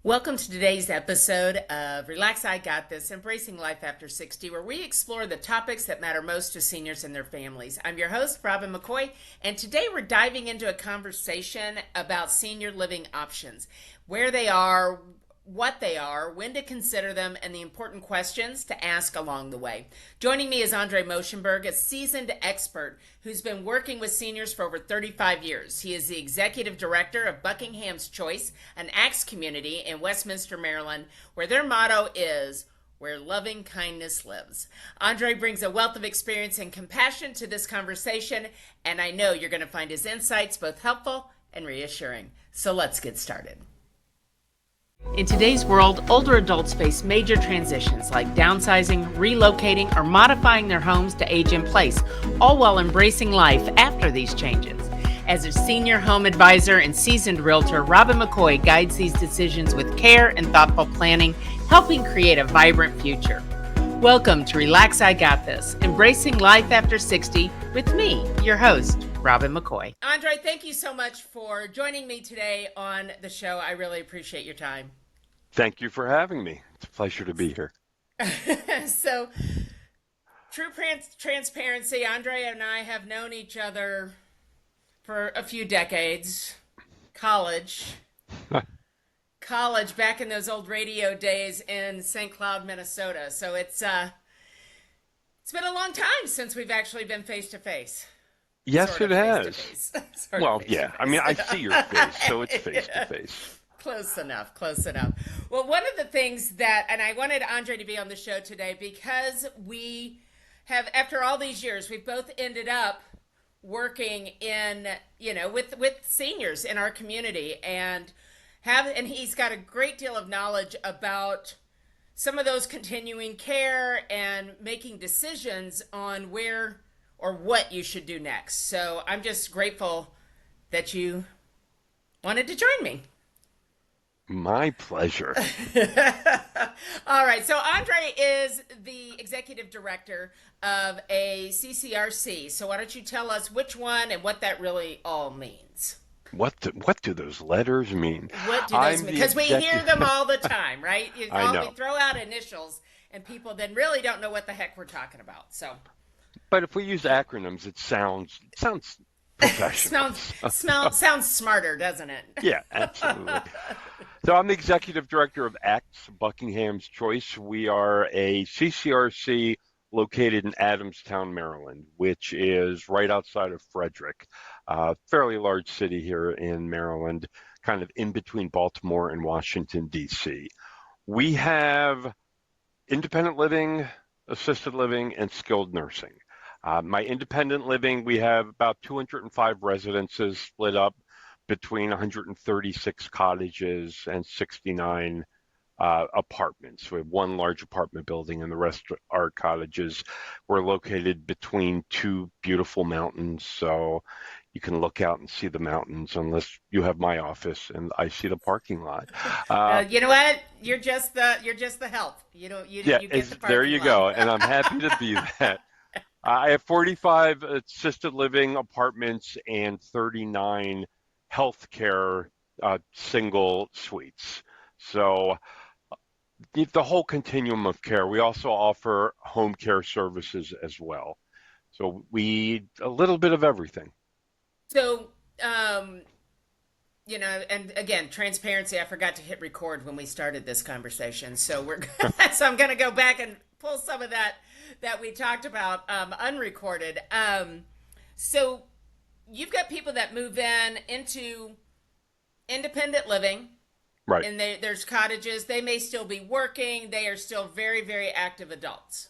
Welcome to today's episode of Relax, I Got This, Embracing Life After 60, where we explore the topics that matter most to seniors and their families. I'm your host, Robin McCoy, and today we're diving into a conversation about senior living options, where they are, what they are, when to consider them, and the important questions to ask along the way. Joining me is Andre Moshenberg, a seasoned expert who's been working with seniors for over 35 years. He is the executive director of Buckingham's Choice, an ACTS community in Westminster, Maryland, where their motto is where loving kindness lives. Andre brings a wealth of experience and compassion to this conversation, and I know you're going to find his insights both helpful and reassuring. So let's get started. In today's world, older adults face major transitions like downsizing, relocating, or modifying their homes to age in place, all while embracing life after these changes. As a senior home advisor and seasoned realtor, Robin McCoy guides these decisions with care and thoughtful planning, helping create a vibrant future. Welcome to Relax, I Got This, Embracing Life After 60 with me, your host, Robin McCoy. Andre, thank you so much for joining me today on the show. I really appreciate your time. Thank you for having me. It's a pleasure to be here. So, true transparency, Andre and I have known each other for a few decades. College back in those old radio days in St. Cloud, Minnesota. So it's been a long time since we've actually been face to face. Yes, it has. Well, yeah. I mean, I face. see your face, so it's face to face. Close enough. Well, one of the things that, and I wanted Andre to be on the show today because we have, after all these years, we've both ended up working in, with seniors in our community and he's got a great deal of knowledge about some of those continuing care and making decisions on where or what you should do next. So I'm just grateful that you wanted to join me. My pleasure. All right. So Andre is the executive director of a CCRC. So why don't you tell us which one and what that really all means? What do those letters mean? What do those mean? Because we hear them all the time, right? I know. We throw out initials and people then really don't know what the heck we're talking about. So, But if we use acronyms, it sounds professional. sounds smarter, doesn't it? Yeah, absolutely. So I'm the executive director of ACTS, Buckingham's Choice. We are a CCRC located in Adamstown, Maryland, which is right outside of Frederick, a fairly large city here in Maryland, kind of in between Baltimore and Washington, D.C. We have independent living, assisted living, and skilled nursing. My independent living, we have about 205 residences split up between 136 cottages and 69 apartments. We have one large apartment building and the rest are cottages. We're located between two beautiful mountains, so you can look out and see the mountains unless you have my office and I see the parking lot. You know what? You're just the help. You get the parking there you lot. go, and I'm happy to be that. I have 45 assisted living apartments and 39 healthcare single suites. So the whole continuum of care. We also offer home care services as well. So a little bit of everything. So, and again, transparency. I forgot to hit record when we started this conversation. So so I'm going to go back and pull some of that we talked about unrecorded. So you've got people that move into independent living. Right. And there's cottages. They may still be working. They are still very, very active adults.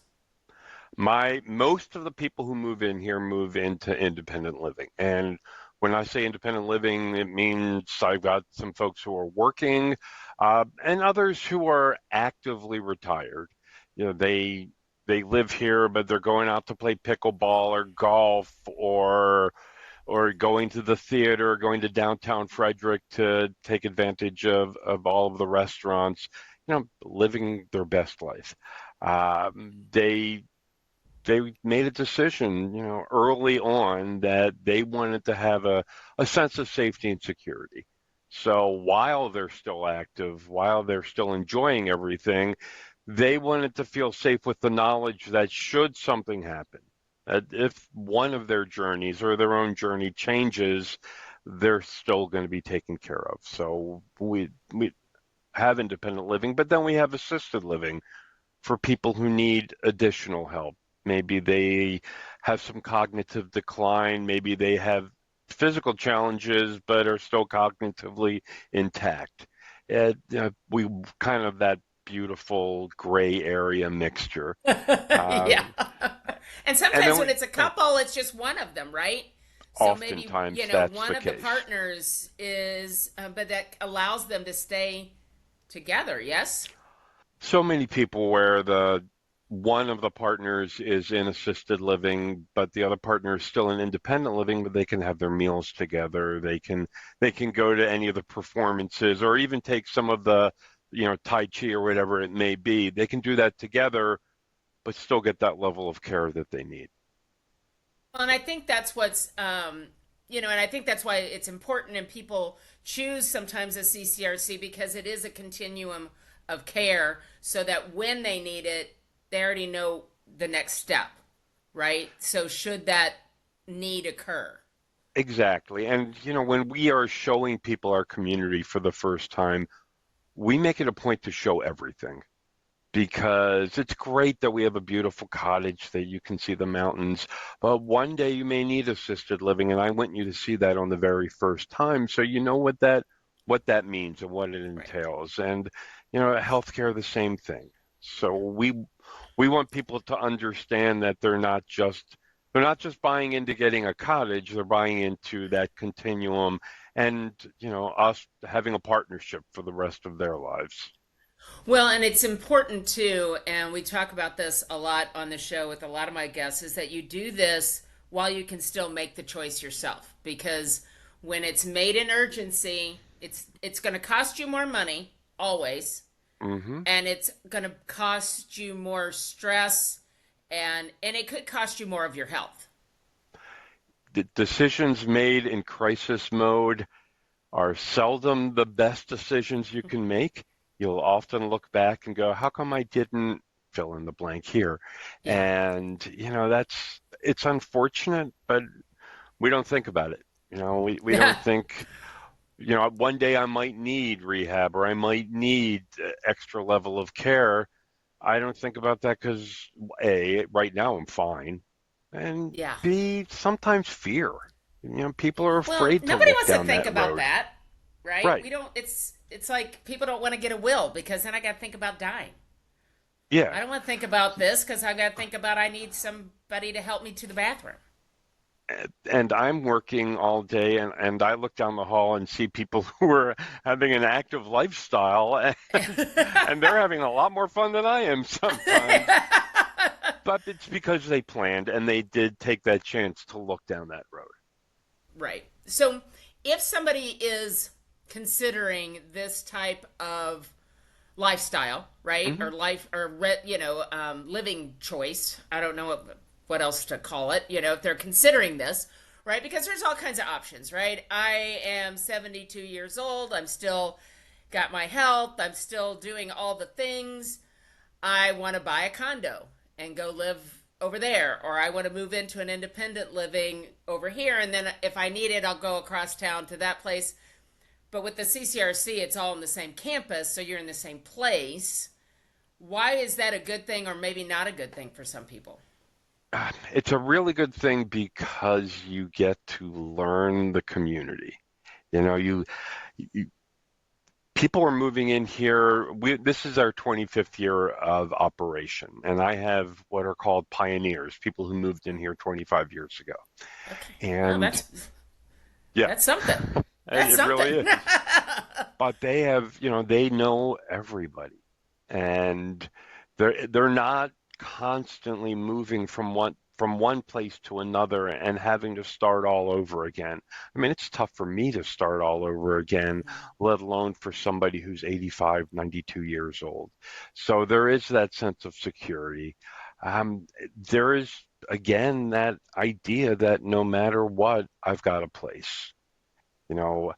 Most of the people who move in here move into independent living. And when I say independent living, it means I've got some folks who are working and others who are actively retired. They live here, but they're going out to play pickleball or golf or going to the theater, going to downtown Frederick to take advantage of all of the restaurants, living their best life. They made a decision, early on that they wanted to have a sense of safety and security. So while they're still active, while they're still enjoying everything, they wanted to feel safe with the knowledge that should something happen, that if one of their journeys or their own journey changes, they're still going to be taken care of. So we have independent living, but then we have assisted living for people who need additional help. Maybe they have some cognitive decline, maybe they have physical challenges but are still cognitively intact. We kind of that beautiful gray area mixture. Yeah. Um, And and sometimes then when it's a yeah, couple, it's just one of them, right? So maybe, oftentimes that's one the of the case. partners is, but that allows them to stay together, yes? So many people where the one of the partners is in assisted living, but the other partner is still in independent living, but they can have their meals together. They can go to any of the performances or even take some of the, Tai Chi or whatever it may be. They can do that together, but still get that level of care that they need. Well, and I think that's and I think that's why it's important and people choose sometimes a CCRC because it is a continuum of care so that when they need it, they already know the next step, right? So should that need occur. Exactly. And, when we are showing people our community for the first time, we make it a point to show everything, because it's great that we have a beautiful cottage that you can see the mountains, but one day you may need assisted living, and I want you to see that on the very first time, so you know what that means and what it Right. entails. And healthcare, the same thing. So we want people to understand that they're not just buying into getting a cottage, they're buying into that continuum and us having a partnership for the rest of their lives. Well, and it's important too, and we talk about this a lot on the show with a lot of my guests, is that you do this while you can still make the choice yourself. Because when it's made in urgency, it's going to cost you more money always, Hmm. and it's going to cost you more stress, and it could cost you more of your health. The decisions made in crisis mode are seldom the best decisions you can make. You'll often look back and go, how come I didn't fill in the blank here? Yeah. And, it's unfortunate, but we don't think about it. We don't think, one day I might need rehab or I might need extra level of care. I don't think about that because A, right now I'm fine, and Yeah. B, sometimes fear. People are Well, afraid to nobody look wants to down think that about road. that, right? Right. We don't it's like people don't want to get a will because then I got to think about dying. Yeah. I don't want to think about this because I got to think about I need somebody to help me to the bathroom. And I'm working all day, and I look down the hall and see people who are having an active lifestyle, and they're having a lot more fun than I am sometimes. But it's because they planned and they did take that chance to look down that road. Right. So if somebody is considering this type of lifestyle, right, Hmm. or living choice, I don't know what else to call it. If they're considering this, right, because there's all kinds of options, right? I am 72 years old. I'm still got my health. I'm still doing all the things. I want to buy a condo and go live over there, or I want to move into an independent living over here, and then if I need it, I'll go across town to that place. But with the CCRC, it's all in the same campus, so you're in the same place. Why is that a good thing, or maybe not a good thing for some people? It's a really good thing because you get to learn the community. You know, you people are moving in here. This is our 25th year of operation, and I have what are called pioneers, people who moved in here 25 years ago. Okay, well, And yeah, that's something. That's it really something. is. But they know everybody, and they're not constantly moving from one place to another and having to start all over again. I mean, it's tough for me to start all over again, let alone for somebody who's 85, 92 years old. So there is that sense of security. There is, again, that idea that no matter what, I've got a place. You know,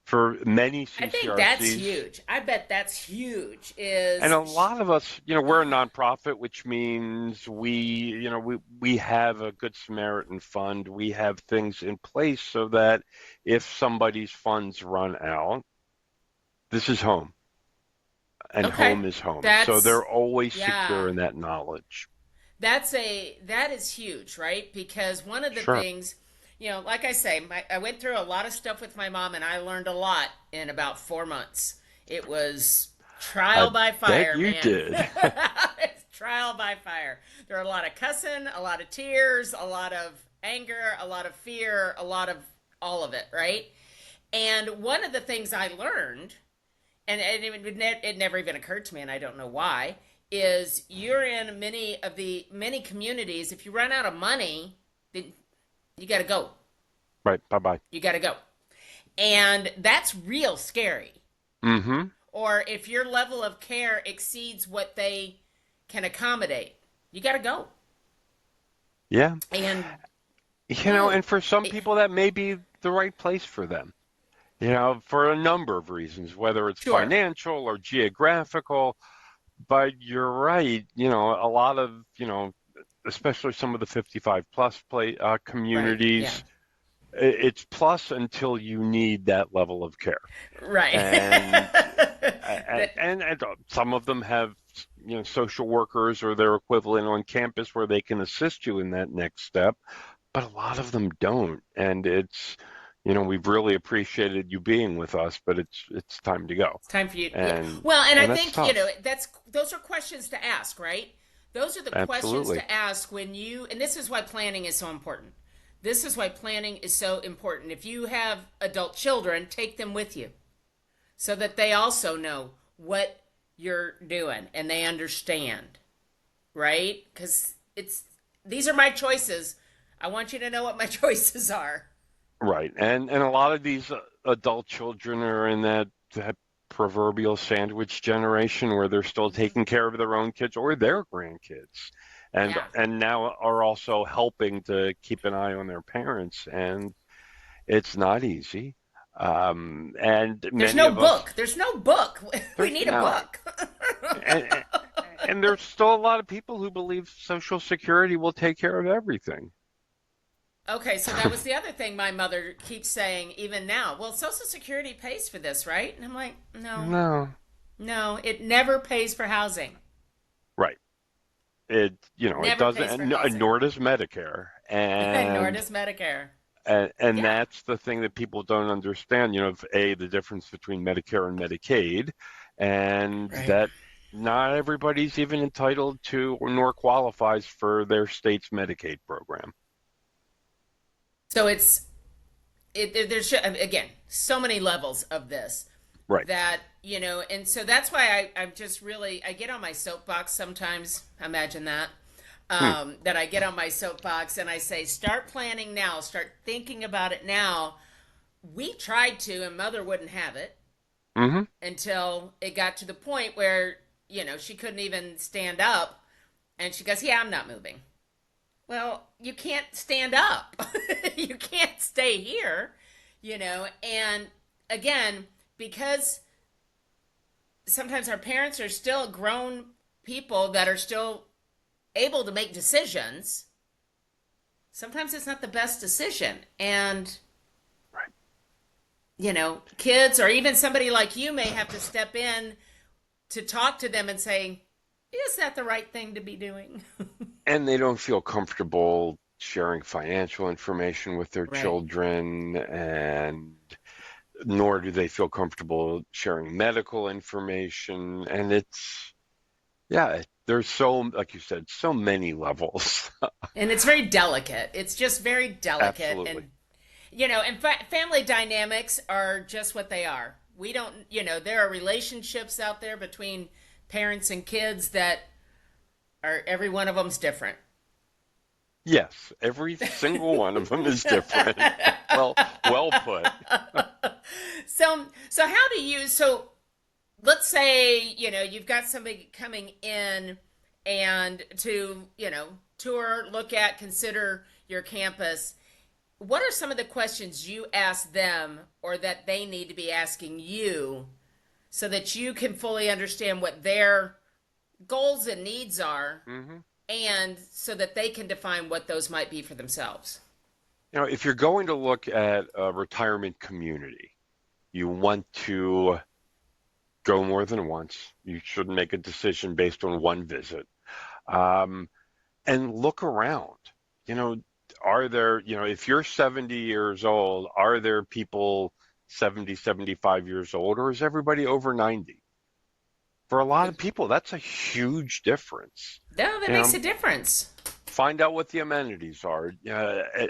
For many I think that's CCRCs, huge. I bet that's huge. and a lot of us, we're a nonprofit, which means we have a Good Samaritan fund. We have things in place so that if somebody's funds run out, this is home, and Okay. home is home. So That's they're always secure yeah. in that knowledge. That is huge, right? Because one of the Sure. things, like I say, I went through a lot of stuff with my mom, and I learned a lot in about 4 months. It was I trial by bet fire, you man. did. It's trial by fire. There are a lot of cussing, a lot of tears, a lot of anger, a lot of fear, a lot of all of it, right? And one of the things I learned, and it never even occurred to me, and I don't know why, is you're in many communities. If you run out of money, then you got to go. Right. Bye bye. You got to go, and that's real scary. Mm-hmm. Or if your level of care exceeds what they can accommodate, you got to go. Yeah. And And woo, for some people, that may be the right place for them. For a number of reasons, whether it's sure, financial or geographical. But you're right, a lot of, especially some of the 55 plus right, yeah, communities, it's plus until you need that level of care. right. And That- some of them have, social workers or their equivalent on campus where they can assist you in that next step, but a lot of them don't. And we've really appreciated you being with us, but it's time to go. It's time for you. Yeah. And Well, and I and that's think, tough. those are questions to ask, right? Those are the questions Absolutely. to ask and this is why planning is so important. This is why planning is so important. If you have adult children, take them with you so that they also know what you're doing and they understand, right? Because these are my choices. I want you to know what my choices are. Right. And a lot of these adult children are in that proverbial sandwich generation where they're still Hmm. taking care of their own kids or their grandkids. And Yeah. and now are also helping to keep an eye on their parents, and it's not easy. And There's many no of us book. There's no book. We there's need a no book. and, and there's still a lot of people who believe Social Security will take care of everything. Okay, so that was the other thing my mother keeps saying even now. Well, Social Security pays for this, right? And I'm like, no, No. no, it never pays for housing. Right. It Never doesn't, pays for and housing. nor does Medicare. Nor And does Medicare. and Yeah. that's the thing that people don't understand, the difference between Medicare and Medicaid, and Right. that not everybody's even entitled to or nor qualifies for their state's Medicaid program. So there's again so many levels of this Right. that and so that's why I'm just really I get on my soapbox sometimes. Imagine that. Hmm. That I get on my soapbox and I say, start planning now, start thinking about it now. We tried to, and mother wouldn't have it Mm-hmm. until it got to the point where, she couldn't even stand up. And she goes, yeah, I'm not moving. Well, you can't stand up. You can't stay here, And again, because sometimes our parents are still grown people that are still able to make decisions, sometimes it's not the best decision. And, Right. kids or even somebody like you may have to step in to talk to them and say, is that the right thing to be doing? And they don't feel comfortable sharing financial information with their Right. children, and nor do they feel comfortable sharing medical information. And yeah, there's like you said, so many levels. And it's very delicate. It's just very delicate. Absolutely. And family dynamics are just what they are. We don't, there are relationships out there between parents and kids that are, every one of them's different. Yes, every single one of them is different. Well put. So how do you, so let's say, you've got somebody coming in and to, tour, look at, consider your campus. what are some of the questions you ask them or that they need to be asking you so that you can fully understand what their goals and needs are Hmm. and so that they can define what those might be for themselves? If you're going to look at a retirement community, you want to go more than once. You shouldn't make a decision based on one visit. Um, and look around. You know, are there, if you're 70 years old, are there people 70, 75 years old, or is everybody over 90? For a lot of people, that's a huge difference. No, that You makes know, a difference. find out what the amenities are.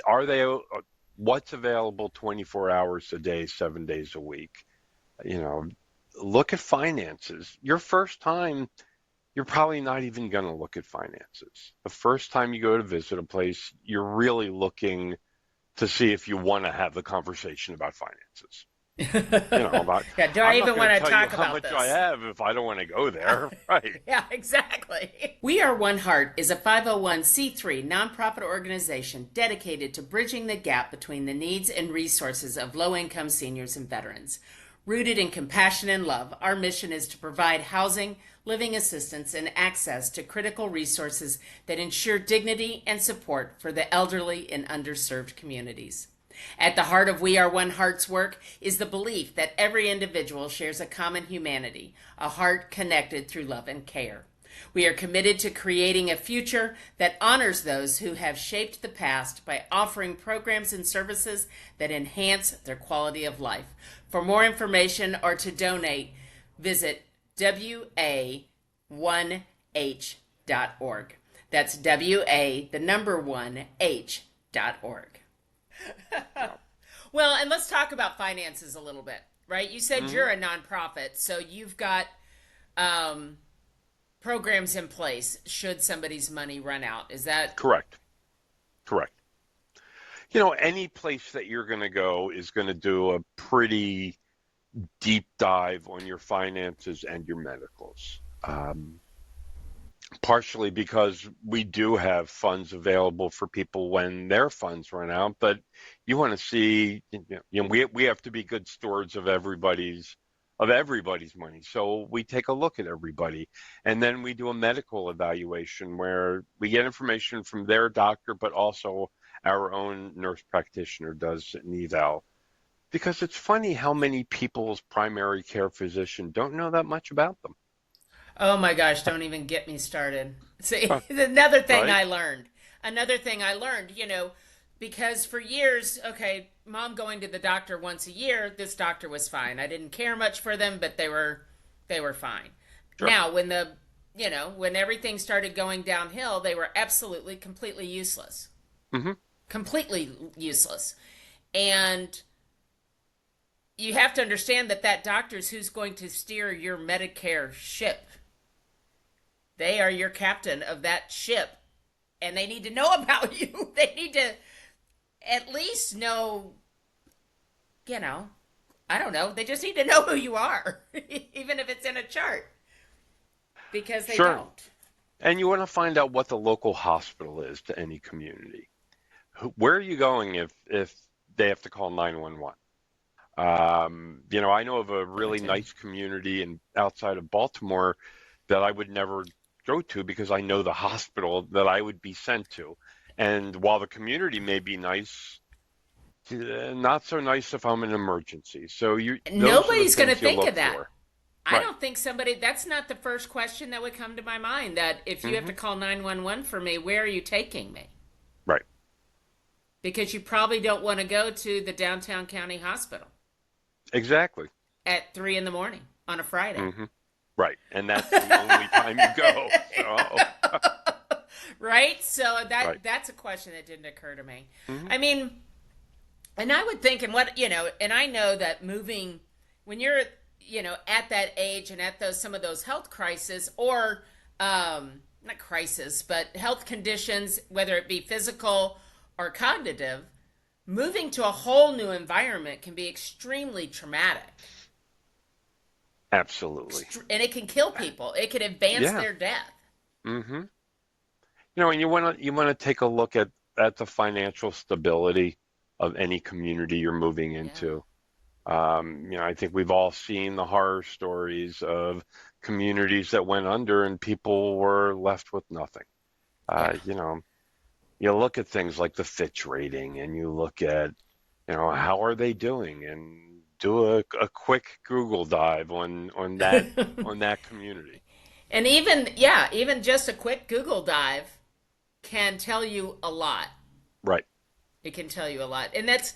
Are they, what's available 24 hours a day, 7 days a week? You know, look at finances. Your first time, you're probably not even going to look at finances. The first time you go to visit a place, you're really looking to see if you want to have the conversation about finances. About Yeah, do I I'm not even going want to to tell you talk how about much I this? have if I don't want to go there, right? Yeah, exactly. We Are One Heart is a 501c3 nonprofit organization dedicated to bridging the gap between the needs and resources of low income seniors and veterans. Rooted in compassion and love, our mission is to provide housing, living assistance, and access to critical resources that ensure dignity and support for the elderly in underserved communities. At the heart of We Are One Heart's work is the belief that every individual shares a common humanity, a heart connected through love and care. We are committed to creating a future that honors those who have shaped the past by offering programs and services that enhance their quality of life. For more information or to donate, visit wa1h.org. That's WA, the number one, H.org. Yeah. Well, and let's talk about finances a little bit, right? You said Hmm. you're a nonprofit, so you've got um, programs in place should somebody's money run out. Is that Correct. Correct. Any place that you're going to go is going to do a pretty deep dive on your finances and your medicals. Partially because we do have funds available for people when their funds run out, but you want to see, we have to be good stewards of everybody's money. So we take a look at everybody, and then we do a medical evaluation where we get information from their doctor, but also our own nurse practitioner does an eval. Because it's funny how many people's primary care physician don't know that much about them. Oh my gosh, don't even get me started. See, another thing Right? I learned. Another thing I learned, because for years, okay, mom going to the doctor once a year, this doctor was fine. I didn't care much for them, but they were fine. Sure. Now, when everything started going downhill, they were absolutely completely useless. Hmm. Completely useless. And you have to understand that doctor's who's going to steer your Medicare ship. They are your captain of that ship, and they need to know about you. They need to at least know, you know, I don't know. They just need to know who you are, even if it's in a chart, because they Sure. don't. And you want to find out what the local hospital is to any community. Where are you going if they have to call 911? I know of a really Gotcha. nice community outside of Baltimore that I would never go to because I know the hospital that I would be sent to. And while the community may be nice, not so nice if I'm in an emergency. So those are the Nobody's going to things you think look of that. for. I Right. don't think that's not the first question that would come to my mind. That if you have to Hmm. call 911 for me, where are you taking me? Right. Because you probably don't want to go to the downtown county hospital Exactly. at 3 in the morning on a Friday. Hmm. Right. And that's the only time you go. So, Right? So right. that's a question that didn't occur to me. Hmm. I mean, and I would think, and and I know that moving when you're, at that age and at some of those health crises or not crisis, but health conditions, whether it be physical or cognitive, moving to a whole new environment can be extremely traumatic. Absolutely. And it can kill people. It can advance Yeah. their death. And you want to take a look at the financial stability. of any community you're moving Yeah. into. I think we've all seen the horror stories of communities that went under and people were left with nothing. Yeah. Uh, you know, you look at things like the Fitch rating and you look at, how are they doing and do a quick Google dive on that community. And even, yeah, even just a quick Google dive can tell you a lot. Right. It can tell you a lot. And that's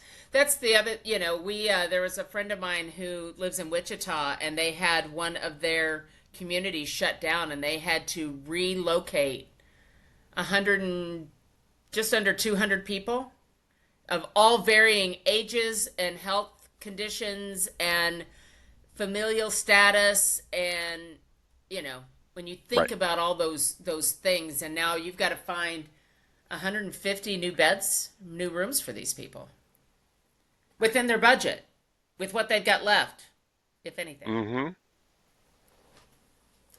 the other, we there was a friend of mine who lives in Wichita, and they had one of their communities shut down, and they had to relocate 100 and just under 200 people of all varying ages and health conditions and familial status. And when you think Right. about all those things, and now you've got to find 150 new beds, new rooms for these people within their budget, with what they've got left, if anything. Hmm.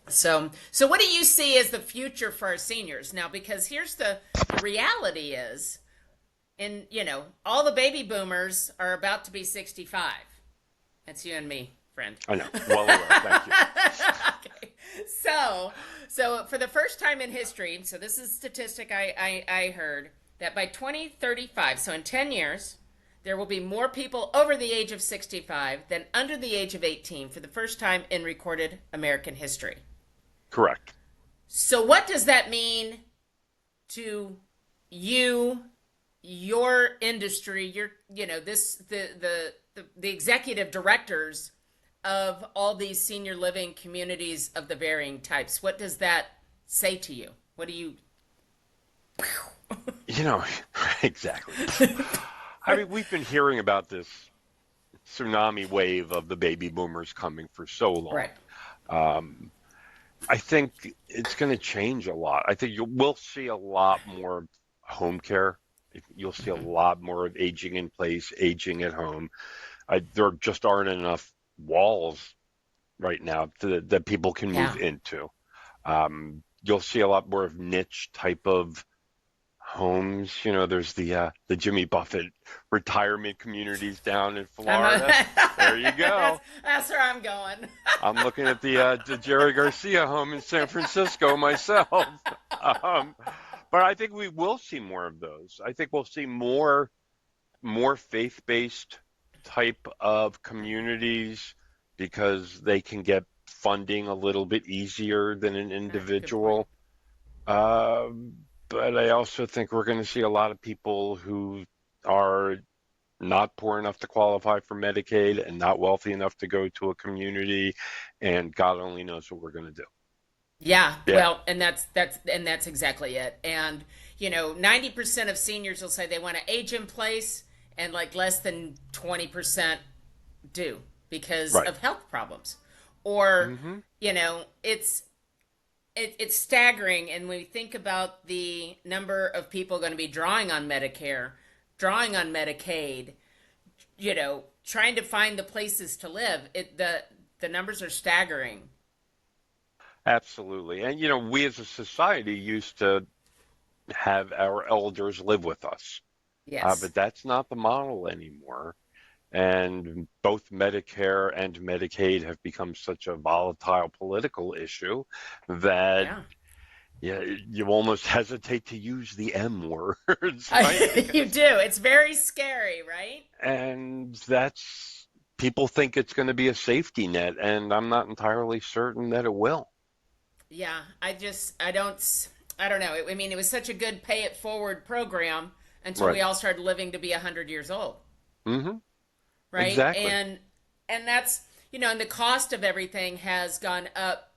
So what do you see as the future for our seniors now? Because here's the reality is, and all the baby boomers are about to be 65. That's you and me, friend. I know. Well aware. Thank you. Okay. So for the first time in history, so this is a statistic I heard, that by 2035, so in 10 years, there will be more people over the age of 65 than under the age of 18 for the first time in recorded American history. Correct. So what does that mean to you, your industry, the executive directors of all these senior living communities of the varying types? What does that say to you? What do you You know, exactly. I mean, we've been hearing about this tsunami wave of the baby boomers coming for so long. Right. Um, I think it's going to change a lot. I think you will see a lot more home care. You'll see a Mm-hmm. lot more of aging in place, aging at home. There just aren't enough walls right now that people can move Yeah. into. You'll see a lot more of niche type of homes. There's the Jimmy Buffett retirement communities down in I'm Florida. There you that's go. that's where I'm going. I'm looking at the Jerry Garcia home in San Francisco myself. Um, but I think we will see more of those. I think we'll see more faith-based type of communities because they can get funding a little bit easier than an Good point. individual. Um, but I also think we're going to see a lot of people who are not poor enough to qualify for Medicaid and not wealthy enough to go to a community, and God only knows what we're going to do. Yeah, Yeah, well, and that's exactly it. And 90% of seniors will say they want to age in place, and like less than 20% do because right. of health problems. Or, Hmm. it's staggering. And when we think about the number of people going to be drawing on Medicare, drawing on Medicaid, trying to find the places to live, the numbers are staggering. Absolutely. And, we as a society used to have our elders live with us, Yes. but that's not the model anymore. And both Medicare and Medicaid have become such a volatile political issue that Yeah. yeah, you almost hesitate to use the M words, right? You Because do. It's very scary, right? and that's people think it's going to be a safety net, and I'm not entirely certain that it will. Yeah. I don't know. I mean, it was such a good pay it forward program until we Right. all started living to be 100 years old, Hmm. right? Exactly. And that's, and the cost of everything has gone up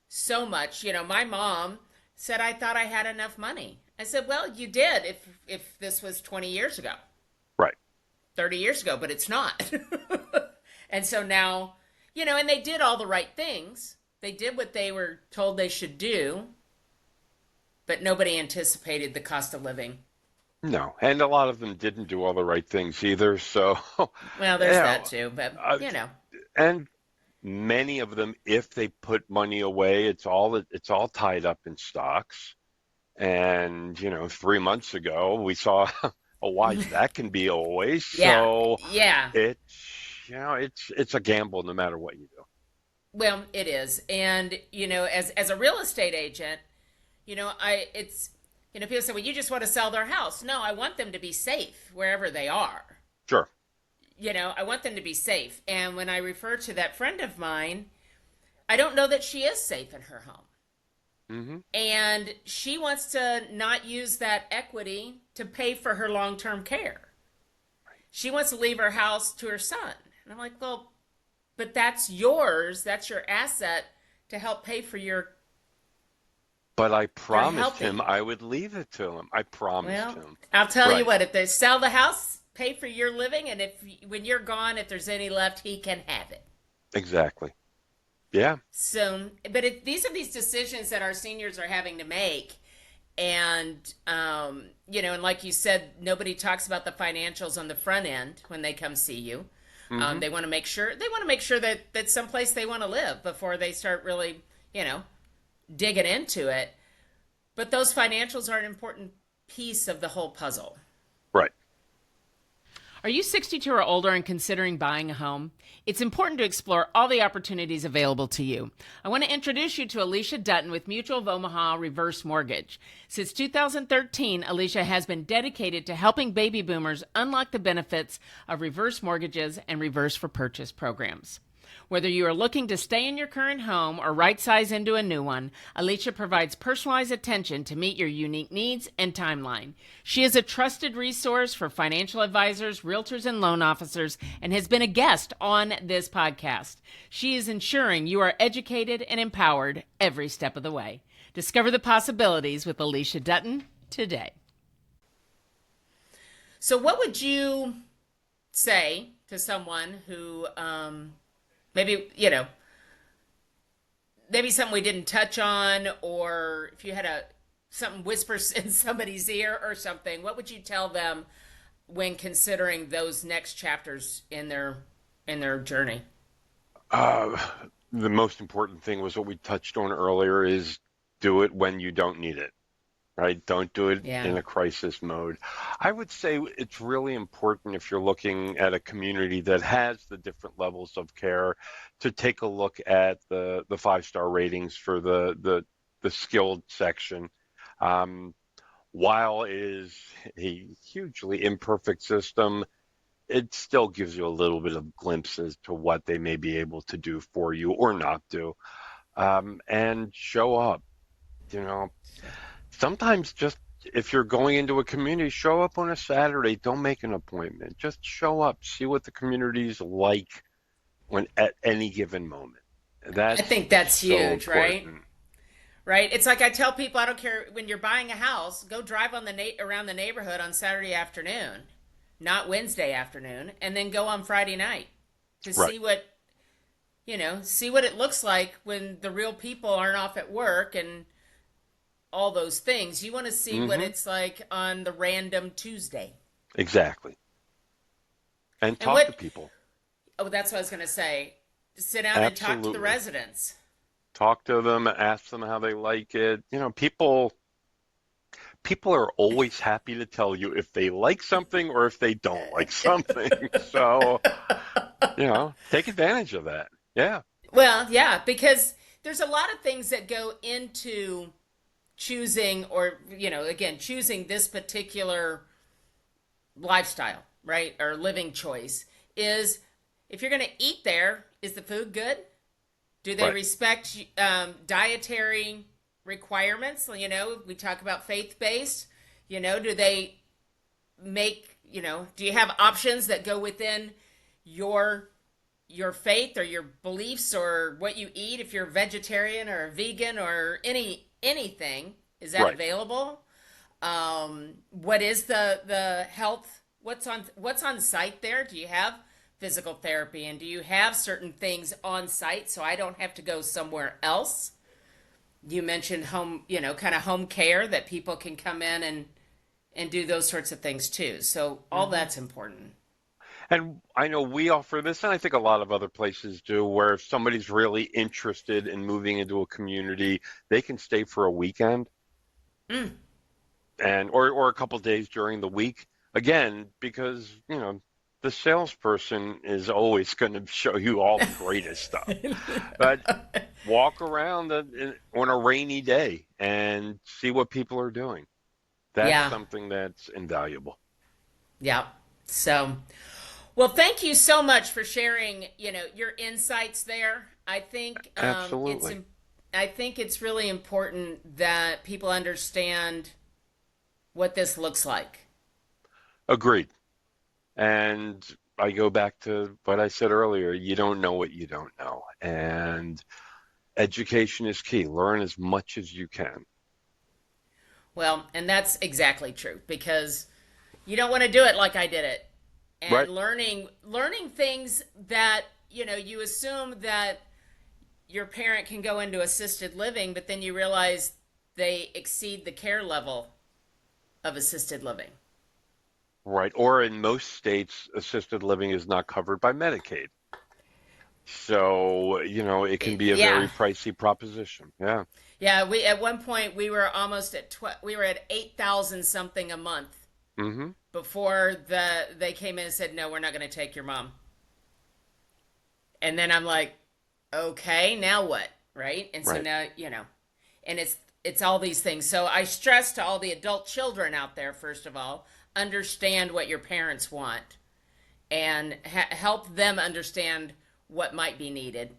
so much. My mom said I thought I had enough money. I said, "Well, you did if this was 20 years ago, Right. 30 years ago, but it's not." And so now, and they did all the right things. They did what they were told they should do, but nobody anticipated the cost of living. No, and a lot of them didn't do all the right things either. So, Well, you there's that know, too, but uh, and many of them, if they put money away, it's all tied up in stocks. And 3 months ago, we saw wise that can be always. Yeah, So yeah. it's a gamble no matter what you do. Well, it is. And, as a real estate agent, it's, people say, well, you just want to sell their house. No, I want them to be safe wherever they are. Sure. I want them to be safe. And when I refer to that friend of mine, I don't know that she is safe in her home. Hmm. And she wants to not use that equity to pay for her long term care. She wants to leave her house to her son. And I'm like, well, but that's yours. That's your asset to help pay for But I your promised him healthy. I would leave it to him. I promised Well, him. I'll tell you Right. what, if they sell the house, pay for your living, and if when you're gone, if there's any left, he can have it. Exactly. Yeah. So, but these are these decisions that our seniors are having to make. And, and like you said, nobody talks about the financials on the front end when they come see you. Hmm. They want to make sure that someplace they want to live before they start really, digging into it. But those financials are an important piece of the whole puzzle. Right. Are you 62 or older and considering buying a home? It's important to explore all the opportunities available to you. I want to introduce you to Alicia Dutton with Mutual of Omaha Reverse Mortgage. Since 2013, Alicia has been dedicated to helping baby boomers unlock the benefits of reverse mortgages and reverse for purchase programs. Whether you are looking to stay in your current home or right size into a new one, Alicia provides personalized attention to meet your unique needs and timeline. She is a trusted resource for financial advisors, realtors, and loan officers, and has been a guest on this podcast. She is ensuring you are educated and empowered every step of the way. Discover the possibilities with Alicia Dutton today. So, what would you say to someone who, maybe, maybe something we didn't touch on, or if you had something whispers in somebody's ear or something, what would you tell them when considering those next chapters in their journey? Uh, the most important thing was what we touched on earlier is do it when you don't need it, right? Don't do it Yeah. in a crisis mode. I would say it's really important if you're looking at a community that has the different levels of care to take a look at the five-star ratings for the skilled section. Um, while it is a hugely imperfect system, it still gives you a little bit of glimpses to what they may be able to do for you or not do. And show up. You know, sometimes just if you're going into a community, show up on a Saturday. Don't make an appointment. Just show up. See what the community's like when at any given moment. I That's think that's so huge, right? important. Right. It's like I tell people, I don't care when you're buying a house, go drive on around the neighborhood on Saturday afternoon, not Wednesday afternoon, and then go on Friday night to Right. see what it looks like when the real people aren't off at work and all those things. You want to see what Hmm. it's like on the random Tuesday. Exactly. And And talk to what, people. oh, that's what I was going to say. Sit down and talk to the Absolutely. residents. Talk to them, ask them how they like it. People are always happy to tell you if they like something or if they don't like something. So, take advantage of that. Yeah. Well, yeah, because there's a lot of things that go into choosing, or again, choosing this particular lifestyle, right, or living choice. Is if you're going to eat there, is the food good? Do they Right. respect dietary requirements? We talk about faith-based. Do they do you have options that go within your your faith or your beliefs or what you eat? If you're a vegetarian or a vegan or anything, is that Right. available? What is the health? What's on site there? Do you have physical therapy, and do you have certain things on site so I don't have to go somewhere else? You mentioned home, kind of home care that people can come in and do those sorts of things too. So all Hmm. that's important. And I know we offer this, and I think a lot of other places do, where if somebody's really interested in moving into a community, they can stay for a weekend Mm, and or a couple days during the week. Again, because, the salesperson is always going to show you all the greatest stuff. But walk around on a rainy day and see what people are doing. That's Yeah. something that's invaluable. Yeah. So, well, thank you so much for sharing, your insights there. Absolutely. I think it's really important that people understand what this looks like. Agreed. And I go back to what I said earlier, you don't know what you don't know. And education is key. Learn as much as you can. Well, and that's exactly true because you don't want to do it like I did it. Right? And learning things that, you assume that your parent can go into assisted living, but then you realize they exceed the care level of assisted living. Right. Or in most states, assisted living is not covered by Medicaid. So, it can be a Yeah. very pricey proposition. Yeah. Yeah, we at one point we were almost at we were at 8,000 something a month Hmm. before they came in and said no, we're not going to take your mom. And then I'm like, okay, now what? Right? And so Right. now, and it's all these things. So I stress to all the adult children out there, first of all, understand what your parents want and help them understand what might be needed.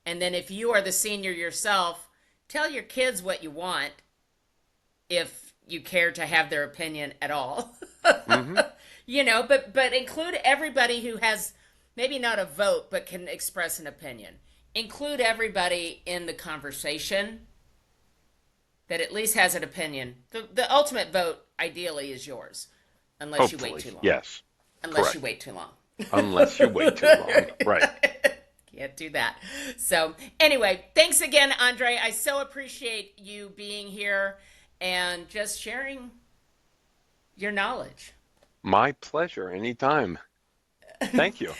And then if you are the senior yourself, tell your kids what you want if you care to have their opinion at all. Hmm. But include everybody who has maybe not a vote but can express an opinion. Include everybody in the conversation that at least has an opinion. The ultimate vote ideally is yours, unless you wait Hopefully. too long. Yes. Unless you Correct. wait too long. Unless you wait too long. Right. Can't do that. So, anyway, thanks again, Andre. I so appreciate you being here and just sharing your knowledge. My pleasure. Anytime. Thank you.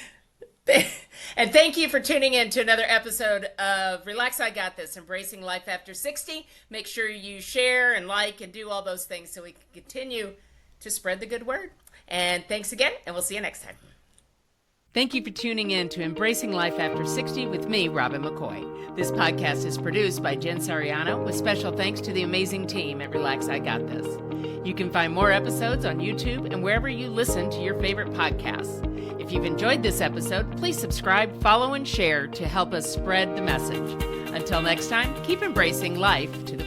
And thank you for tuning in to another episode of Relax, I Got This, Embracing Life After 60. Make sure you share and like and do all those things so we can continue to spread the good word. And thanks again, and we'll see you next time. Thank you for tuning in to Embracing Life After 60 with me, Robin McCoy. This podcast is produced by Jen Sariano with special thanks to the amazing team at Relax, I Got This. You can find more episodes on YouTube and wherever you listen to your favorite podcasts. If you've enjoyed this episode, please subscribe, follow, and share to help us spread the message. Until next time, keep embracing life to the